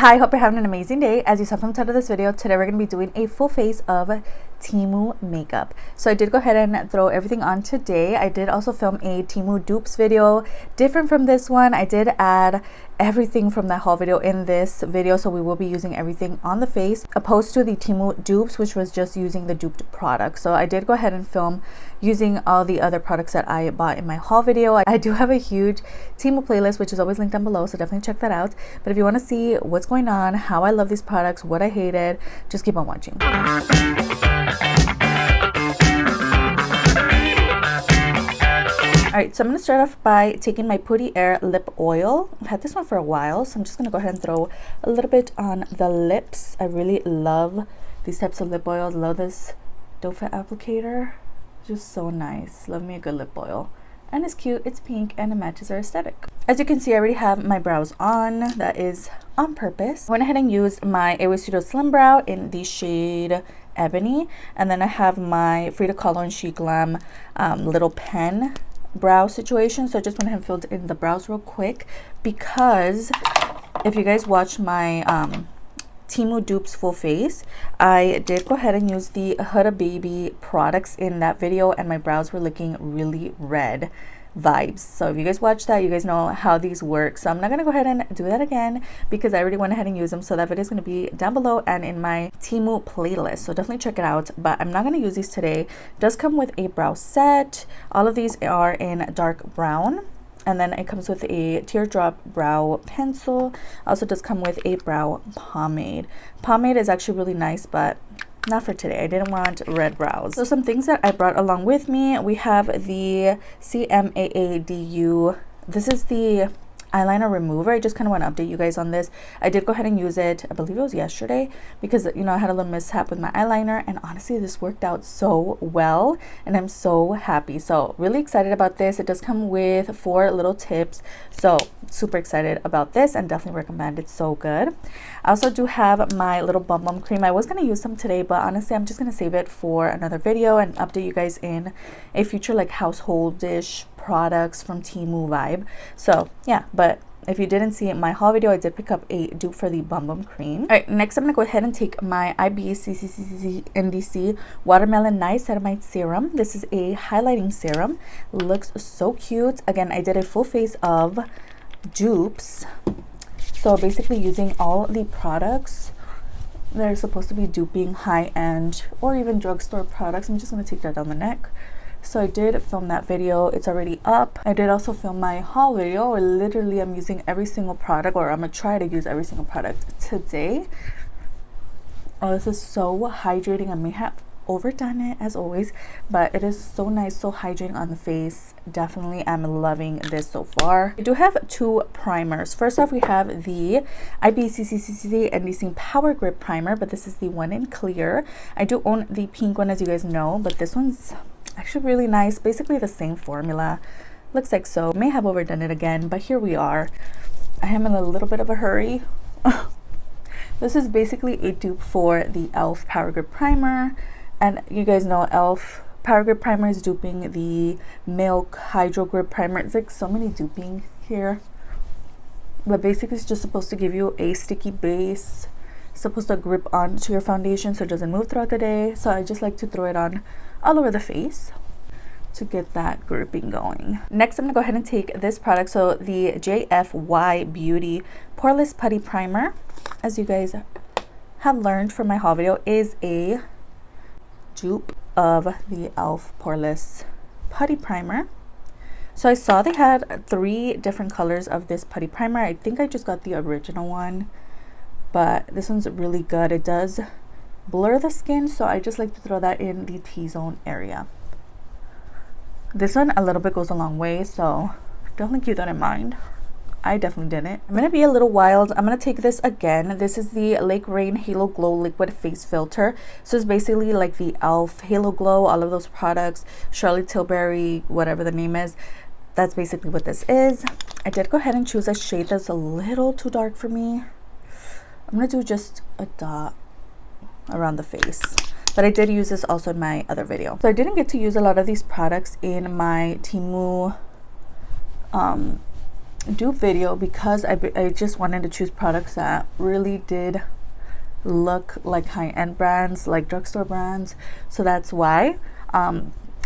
Hi, hope you're having an amazing day. As you saw from the title of this video, today we're going to be doing a full face of Temu makeup. So I did go ahead and throw everything on today. I did also film a Temu dupes video, different from this one. I did add everything from that haul video in this video, so we will be using everything on the face, opposed to the Temu dupes, which was just using the duped products. So I did go ahead and film using all the other products that I bought in my haul video. I do have a huge Temu playlist, which is always linked down below, so definitely check that out. But if you want to see what's going on, how I love these products, what I hated, just keep on watching. Alright, so I'm going to start off by taking my Putty Air lip oil. I've had this one for a while, so I'm just going to go ahead and throw a little bit on the lips. I really love these types of lip oils. Love this doe foot applicator. Just so nice. Love me a good lip oil. And it's cute, it's pink, and it matches our aesthetic. As you can see, I already have my brows on. That is on purpose. I went ahead and used my Airway Studio Slim Brow in the shade Ebony. And then I have my Frida Kahlo and She Glam little pen brow situation. So I just went ahead and filled in the brows real quick, because if you guys watched my Temu dupes full face, I did go ahead and use the HUDABABY products in that video, and my brows were looking really red vibes. So if you guys watch that, you guys know how these work. So I'm not gonna go ahead and do that again, because I already went ahead and used them. So that video is gonna be down below and in my Temu playlist, so definitely check it out. But I'm not gonna use these today. It does come with a brow set. All of these are in dark brown, and then it comes with a teardrop brow pencil. Also does come with a brow pomade. Pomade is actually really nice, but not for today. I didn't want red brows. So some things that I brought along with me, we have the CMAADU. This is the eyeliner remover. I just kind of want to update you guys on this. I did go ahead and use it, I believe it was yesterday, because you know I had a little mishap with my eyeliner, and honestly this worked out so well, and I'm so happy. So really excited about this. It does come with 4 little tips, so super excited about this and definitely recommend. It's so good. I also do have my little bum bum cream. I was going to use some today, but honestly I'm just going to save it for another video and update you guys in a future like household-ish products from Temu vibe. So yeah, but if you didn't see my haul video, I did pick up a dupe for the Bum Bum Cream. All right, next I'm gonna go ahead and take my IBCCCNDC Watermelon Niacinamide Serum. This is a highlighting serum. Looks so cute. Again, I did a full face of dupes. So basically using all the products that are supposed to be duping high-end or even drugstore products. I'm just gonna take that down the neck. So I did film that video. It's already up. I did also film my haul video where literally I'm using every single product, or I'm gonna try to use every single product today. Oh, this is so hydrating. I may have overdone it as always, but it is so nice, so hydrating on the face. Definitely am loving this so far. I do have 2 primers. First off, we have the IBCCCC NDC Power Grip Primer, but this is the one in clear. I do own the pink one, as you guys know, but this one's actually really nice. Basically the same formula, looks like. So may have overdone it again, but here we are. I am in a little bit of a hurry. This is basically a dupe for the e.l.f. Power Grip Primer, and you guys know e.l.f. Power Grip Primer is duping the Milk Hydro Grip Primer. It's like so many duping here, but basically it's just supposed to give you a sticky base, supposed to grip onto your foundation so it doesn't move throughout the day. So I just like to throw it on all over the face to get that gripping going. Next, I'm gonna go ahead and take this product. So the JFY Beauty Poreless Putty Primer, as you guys have learned from my haul video, is a dupe of the e.l.f. Poreless Putty Primer. So I saw they had 3 different colors of this putty primer. I think I just got the original one, but this one's really good. It does blur the skin, so I just like to throw that in the T-zone area. This one a little bit goes a long way, so definitely keep that in mind. I definitely didn't. I'm gonna be a little wild. I'm gonna take this again. This is the Lake Rain Halo Glow Liquid Face Filter. So it's basically like the e.l.f. Halo Glow, all of those products, Charlotte Tilbury, whatever the name is. That's basically what this is. I did go ahead and choose a shade that's a little too dark for me. I'm gonna do just a dot around the face, but I did use this also in my other video. So I didn't get to use a lot of these products in my Temu dupe video because I just wanted to choose products that really did look like high-end brands, like drugstore brands. So that's why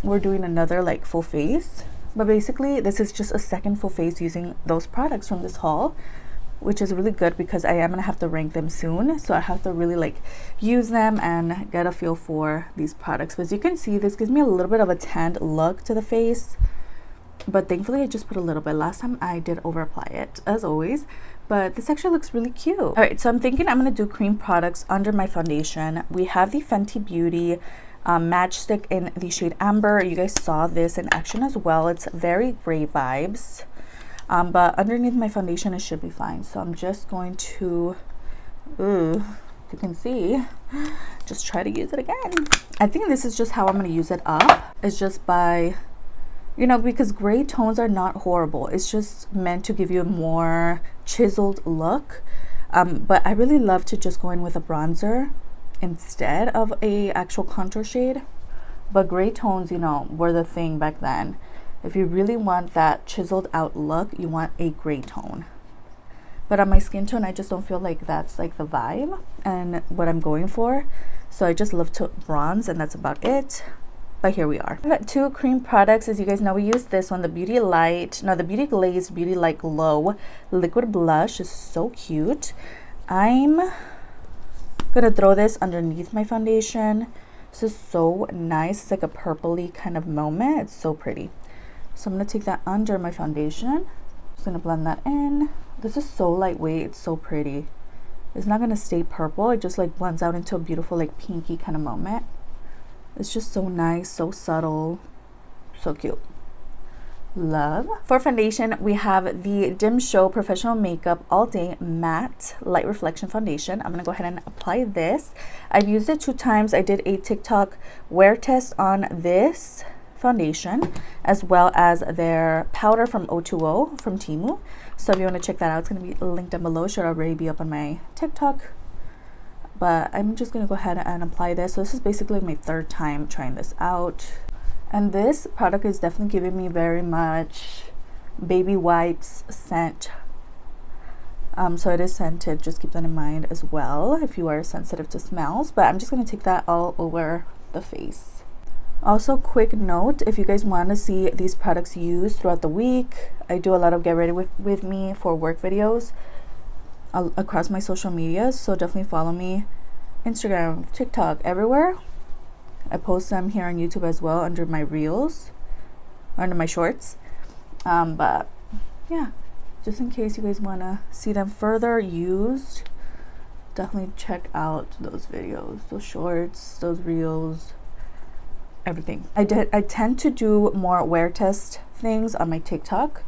we're doing another like full face. But basically this is just a second full face using those products from this haul, which is really good because I am gonna have to rank them soon, so I have to really like use them and get a feel for these products. But as you can see, this gives me a little bit of a tanned look to the face, but thankfully I just put a little bit. Last time I did over apply it as always, but this actually looks really cute. All right, so I'm thinking I'm gonna do cream products under my foundation. We have the Fenty Beauty matchstick in the shade Amber. You guys saw this in action as well. It's very gray vibes, but underneath my foundation it should be fine. So I'm just going to, you can see, just try to use it again. I think this is just how I'm going to use it up. It's just by, you know, because gray tones are not horrible. It's just meant to give you a more chiseled look. But I really love to just go in with a bronzer instead of a actual contour shade. But gray tones, you know, were the thing back then. If you really want that chiseled out look, you want a gray tone. But on my skin tone, I just don't feel like that's like the vibe and what I'm going for. So I just love to bronze, and that's about it. But here we are. I've got two cream products. As you guys know, we use this one, the Beauty Glaze Beauty Light Glow Liquid Blush. Is so cute. I'm gonna throw this underneath my foundation. This is so nice. It's like a purpley kind of moment. It's so pretty. So I'm gonna take that under my foundation. Just gonna blend that in. This is so lightweight. It's so pretty. It's not gonna stay purple. It just like blends out into a beautiful like pinky kind of moment. It's just so nice, so subtle, so cute. Love. For foundation, we have the Dim Show Professional Makeup All Day Matte Light Reflection Foundation. I'm gonna go ahead and apply this. I've used it 2 times. I did a TikTok wear test on this foundation, as well as their powder from O2O from Temu. So if you want to check that out, it's going to be linked down below. It should already be up on my TikTok. But I'm just going to go ahead and apply this. So this is basically my 3rd time trying this out. And this product is definitely giving me very much baby wipes scent. So it is scented. Just keep that in mind as well if you are sensitive to smells. But I'm just going to take that all over the face. Also, quick note, if you guys want to see these products used throughout the week, I do a lot of get ready with me for work videos across my social medias, so definitely follow me, Instagram, TikTok, everywhere. I post them here on YouTube as well under my reels, under my shorts. But yeah, just in case you guys want to see them further used, definitely check out those videos, those shorts, those reels, everything. I tend to do more wear test things on my TikTok,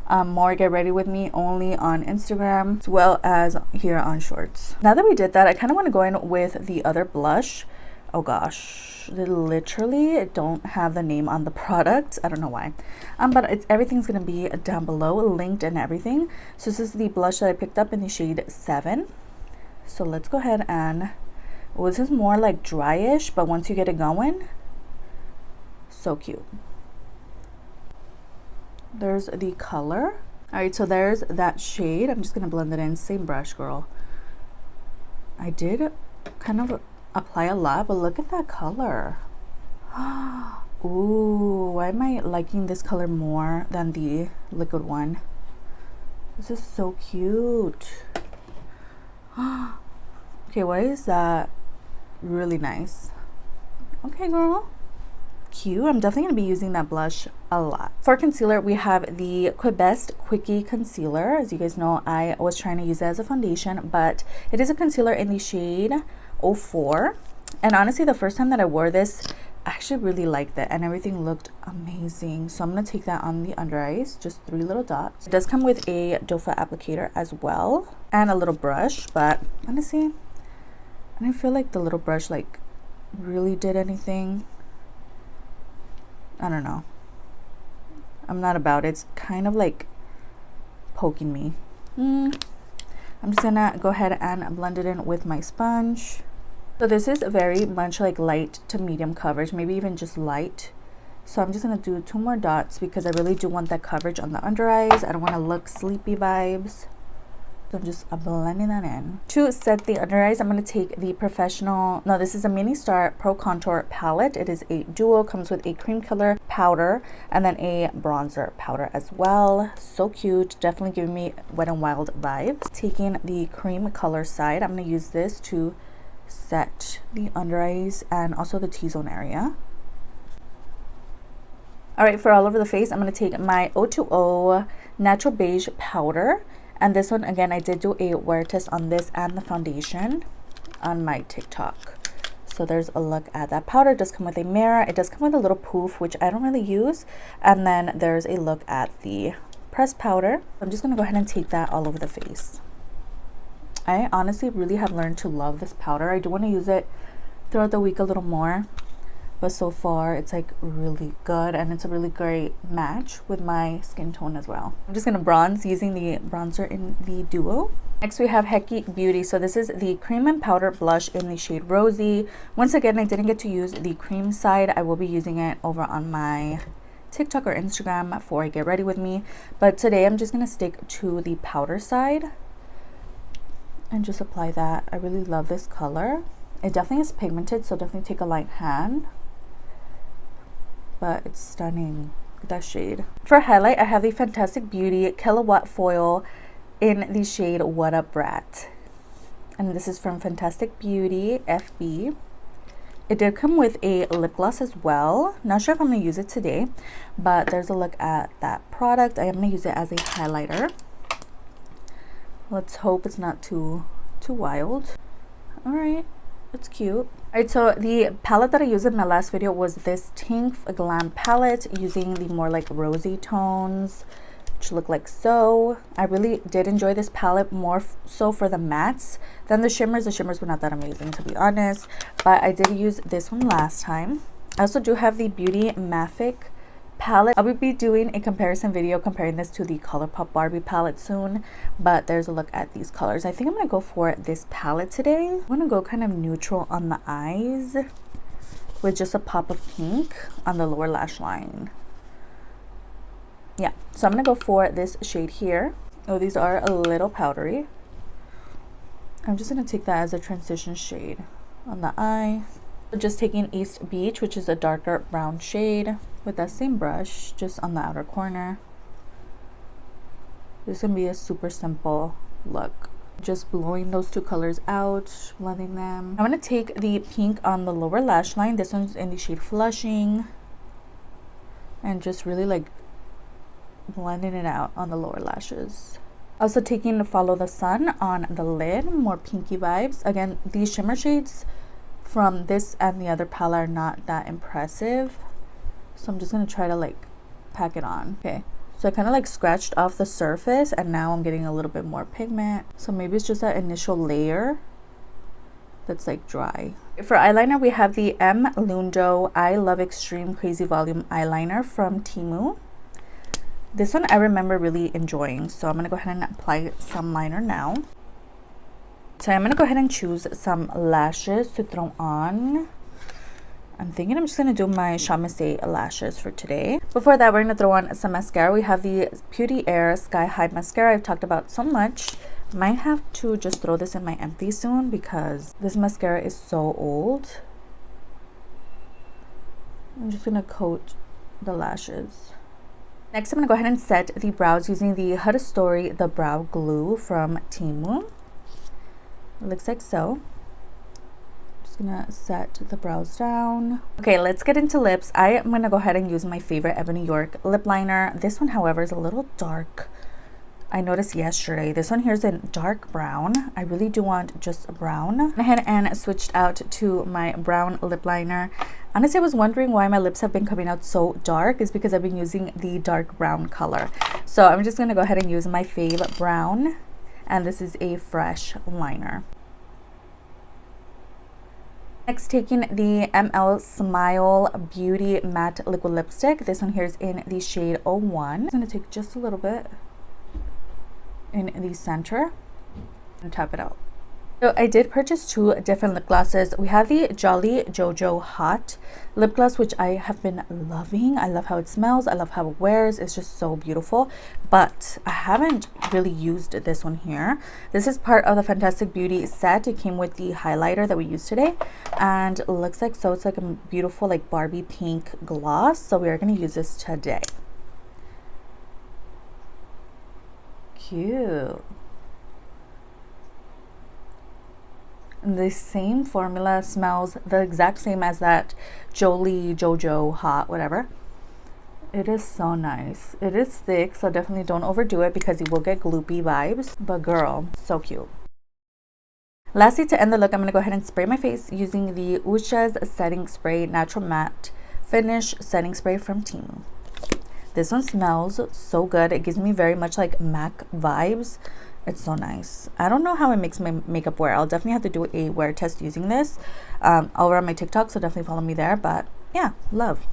more get ready with me only on Instagram, as well as here on shorts. Now that we did that, I kind of want to go in with the other blush. Oh gosh, they literally don't have the name on the product. I don't know why, but everything's gonna be down below, linked and everything. So this is the blush that I picked up in the shade 7. So let's go ahead and, well, this is more like dryish, but once you get it going, so cute. There's the color. All right, so there's that shade. I'm just gonna blend it in. Same brush, girl. I did kind of apply a lot, but look at that color. Ooh, why am I liking this color more than the liquid one? This is so cute. Okay, why is that really nice? Okay, girl. Cute. I'm definitely going to be using that blush a lot. For concealer, we have the Quibest Quickie Concealer. As you guys know, I was trying to use it as a foundation, but it is a concealer in the shade 04. And honestly, the first time that I wore this, I actually really liked it and everything looked amazing. So I'm going to take that on the under eyes, just 3 little dots. It does come with a doe foot applicator as well and a little brush, but honestly, I didn't feel like the little brush like really did anything. I don't know. I'm not about it. It's kind of like poking me. I'm just gonna go ahead and blend it in with my sponge. So this is very much like light to medium coverage, maybe even just light. So I'm just going to do 2 more dots because I really do want that coverage on the under eyes. I don't want to look sleepy vibes. So I'm just blending that in. To set the under eyes, I'm going to take the professional, no, this is a MINISTAR Pro Contour palette. It is a duo, comes with a cream color powder and then a bronzer powder as well. So cute, definitely giving me Wet n Wild vibes. Taking the cream color side, I'm going to use this to set the under eyes and also the T-zone area. All right, for all over the face, I'm going to take my O2O Natural Beige powder. And this one, again, I did do a wear test on this and the foundation on my TikTok. So there's a look at that powder. It does come with a mirror. It does come with a little poof, which I don't really use. And then there's a look at the pressed powder. I'm just going to go ahead and take that all over the face. I honestly really have learned to love this powder. I do want to use it throughout the week a little more. But so far it's like really good and it's a really great match with my skin tone as well. I'm just gonna bronze using the bronzer in the duo. Next we have FENTY Beauty. So this is the cream and powder blush in the shade Rosy. Once again, I didn't get to use the cream side. I will be using it over on my TikTok or Instagram for Get Ready With Me. But today I'm just gonna stick to the powder side and just apply that. I really love this color. It definitely is pigmented, so definitely take a light hand. But it's stunning, that shade. For highlight, I have the Fantastic Beauty Kilowatt Foil in the shade What Up Brat. And this is from Fantastic Beauty FB. It did come with a lip gloss as well. Not sure if I'm going to use it today, but there's a look at that product. I am going to use it as a highlighter. Let's hope it's not too wild. All right. It's cute. Alright, so the palette that I used in my last video was this Tinf Glam palette using the more like rosy tones, which look like so. I really did enjoy this palette more so for the mattes than the shimmers. The shimmers were not that amazing, to be honest, but I did use this one last time. I also do have the Beauty Mafic palette. I will be doing a comparison video comparing this to the ColourPop Barbie palette soon, but there's a look at these colors. I think I'm gonna go for this palette today. I'm gonna go kind of neutral on the eyes with just a pop of pink on the lower lash line. Yeah, so I'm gonna go for this shade here. Oh, these are a little powdery. I'm just gonna take that as a transition shade on the eye. Just taking East Beach, which is a darker brown shade, with that same brush just on the outer corner. This is gonna be a super simple look. Just blowing those two colors out, blending them. I'm gonna take the pink on the lower lash line. This one's in the shade Flushing, and just really like blending it out on the lower lashes. Also taking the Follow the Sun on the lid, more pinky vibes. Again, these shimmer shades from this and the other palette are not that impressive, so I'm just gonna try to like pack it on. Okay, so I kind of like scratched off the surface and now I'm getting a little bit more pigment, so maybe it's just that initial layer that's like dry. For eyeliner, we have the M. Lundo I Love Extreme Crazy Volume eyeliner from Temu. This one I remember really enjoying, so I'm gonna go ahead and apply some liner now. So I'm gonna go ahead and choose some lashes to throw on. I'm thinking I'm just gonna do my Chamissé lashes for today. Before that, we're gonna throw on some mascara. We have the Beauty Air Sky High mascara I've talked about so much. Might have to just throw this in my empty soon because this mascara is so old. I'm just gonna coat the lashes. Next, I'm gonna go ahead and set the brows using the Huda Story The Brow Glue from Temu. It looks like so. Just gonna set the brows down. Okay, let's get into lips. I am gonna go ahead and use my favorite Ebony York lip liner. This one, however, is a little dark. I noticed yesterday. This one here is in dark brown. I really do want just a brown. I went ahead and switched out to my brown lip liner. Honestly, I was wondering why my lips have been coming out so dark. It's because I've been using the dark brown color. So I'm just gonna go ahead and use my Fave brown. And this is a fresh liner. Next, taking the ML Smile Beauty Matte Liquid Lipstick. This one here is in the shade 01. I'm gonna take just a little bit in the center and tap it out. So I did purchase two different lip glosses. We have the Jolly Jojo Hot lip gloss, which I have been loving. I love how it smells. I love how it wears. It's just so beautiful. But I haven't really used this one here. This is part of the Fantastic Beauty set. It came with the highlighter that we used today. And it looks like, so it's like a beautiful like Barbie pink gloss. So we are going to use this today. Cute. The same formula, smells the exact same as that Jolie Jojo Hot whatever. It is so nice. It is thick, so definitely don't overdo it because you will get gloopy vibes, but girl, so cute. Lastly, to end the look, I'm going to go ahead and spray my face using the USHAS setting spray natural matte finish setting spray from Temu. This one smells so good. It gives me very much like MAC vibes. It's so nice. I don't know how it makes my makeup wear. I'll definitely have to do a wear test using this over on my TikTok, so definitely follow me there. But yeah, love.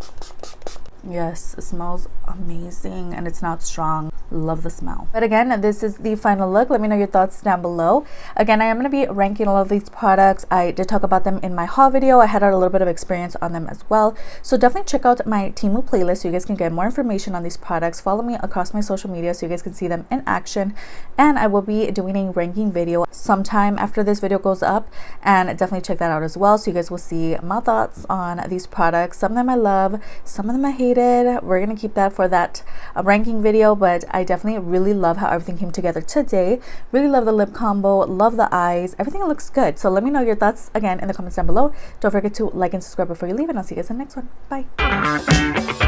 Yes, it smells amazing and it's not strong. Love the smell. But again, this is the final look. Let me know your thoughts down below. Again, I am going to be ranking all of these products. I did talk about them in my haul video. I had a little bit of experience on them as well. So definitely check out my Temu playlist so you guys can get more information on these products. Follow me across my social media so you guys can see them in action. And I will be doing a ranking video sometime after this video goes up. And definitely check that out as well so you guys will see my thoughts on these products. Some of them I love, some of them I hated. We're going to keep that for that ranking video, but I definitely really love how everything came together today. Really love the lip combo, love the eyes, everything looks good. So let me know your thoughts again in the comments down below. Don't forget to like and subscribe before you leave, and I'll see you guys in the next one. Bye.